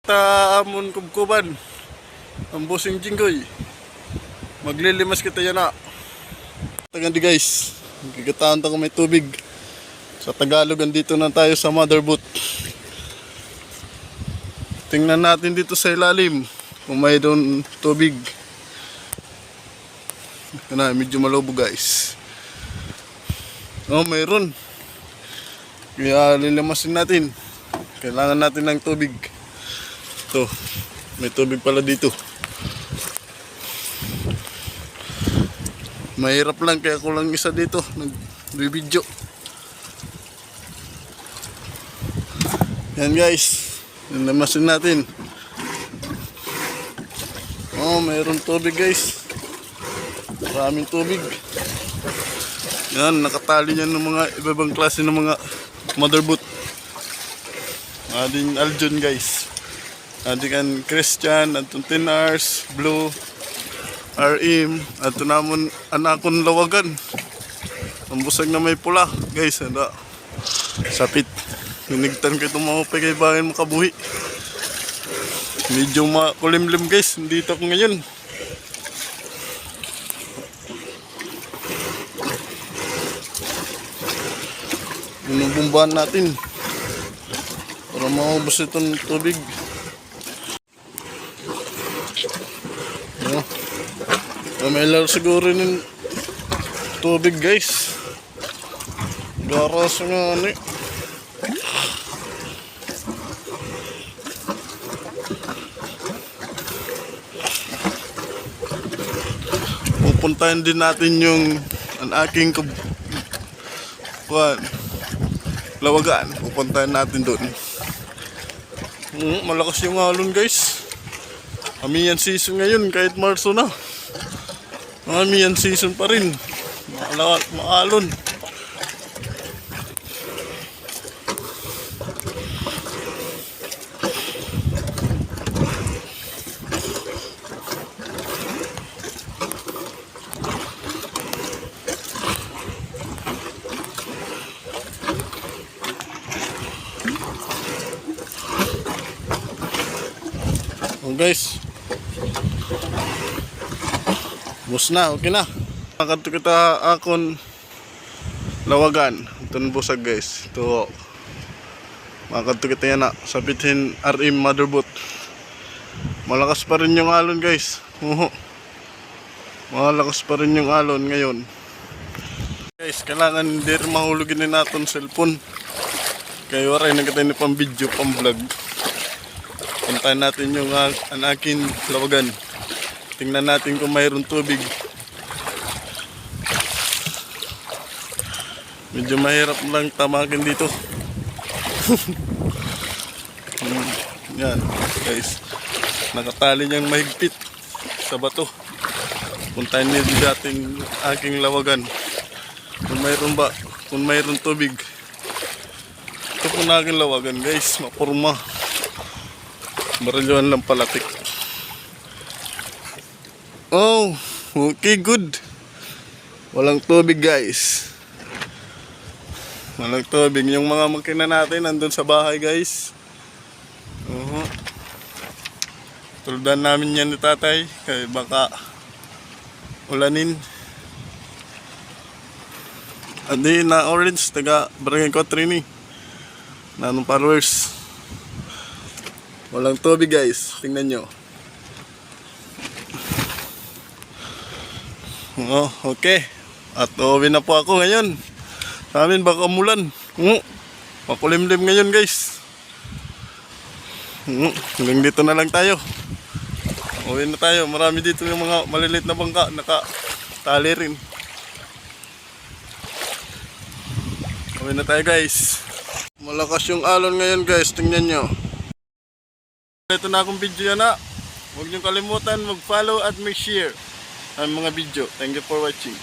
Amon kubkuban ang busing jinggoy. Maglilimas kita yan na. Tagandi guys, gigataan ta ko may tubig. Sa Tagalog, andito na tayo sa mother boat. Tingnan natin dito sa ilalim kung may doon tubig. Na, medyo malobo guys. Oh, mayroon. Kaya lilimasin natin. Kailangan natin ng tubig. Ito, may tubig pala dito. Mahirap lang kaya ko lang isa dito nag-video. Yan guys, nilamasin natin. Oh, mayroon tubig guys. Maraming tubig. Yan, nakatali yan ng mga ibang klase ng mga mother boat. Ading Aljon guys. Ading Christian, atong Tinars, Blue, RM, ato namon anakon lawagan. Ang busag na may pula guys, anda. Sapit. Hinigtan ko itong mahupay kay bayan makabuhi. Medyo makulimlim guys, dito ako ngayon. Binubumbahan natin para maubos itong tubig. May laro siguro ng tubig guys. Garas nga ano eh. Pupuntahan din natin yung ang aking lawagan. Pupuntahan natin doon. Malakas yung alon guys. Amihan season ngayon kahit Marso na. Amihan season pa rin. Maalon. Oh guys, bus na, okay na. Nakadto kita akon lawagan. Ito busag guys. Ito makadto kita yan na sabitin RM mother boat. Malakas pa rin yung alon guys. Malakas pa rin yung alon ngayon guys. Kailangan hindi rin mahulugin din natin cellphone. Kaya waray na kita ni pang video, pang vlog. Puntahan natin yung aking lawagan. Tingnan natin kung mayroon tubig. Medyo mahirap lang tamakin dito. Yan guys, nakatali niyang mahigpit sa bato. Puntahan niyo dating aking lawagan kung mayroon tubig. Ito po na aking lawagan guys, mapurma. Baralyuan lang palatik. Oh, okay, good. Walang tubig guys. Walang tubig. Yung mga makina natin nandun sa bahay guys. Tuldan namin yan ni tatay. Kaya baka ulanin. Andi na orange. Taga Barangay Cotrini. Nanong followers. Walang tubig guys. Tingnan nyo. Oh, okay. At uwi na po ako ngayon. Sa amin baka umulan. Makulimlim ngayon guys. Hanggang dito na lang tayo. Uwi na tayo. Marami dito yung mga maliliit na bangka. Nakatali rin. Uwi na tayo guys. Malakas yung alon ngayon guys. Tingnan nyo. Ito na akong video na. Huwag niyong kalimutan mag-follow at mag-share ang mga video. Thank you for watching.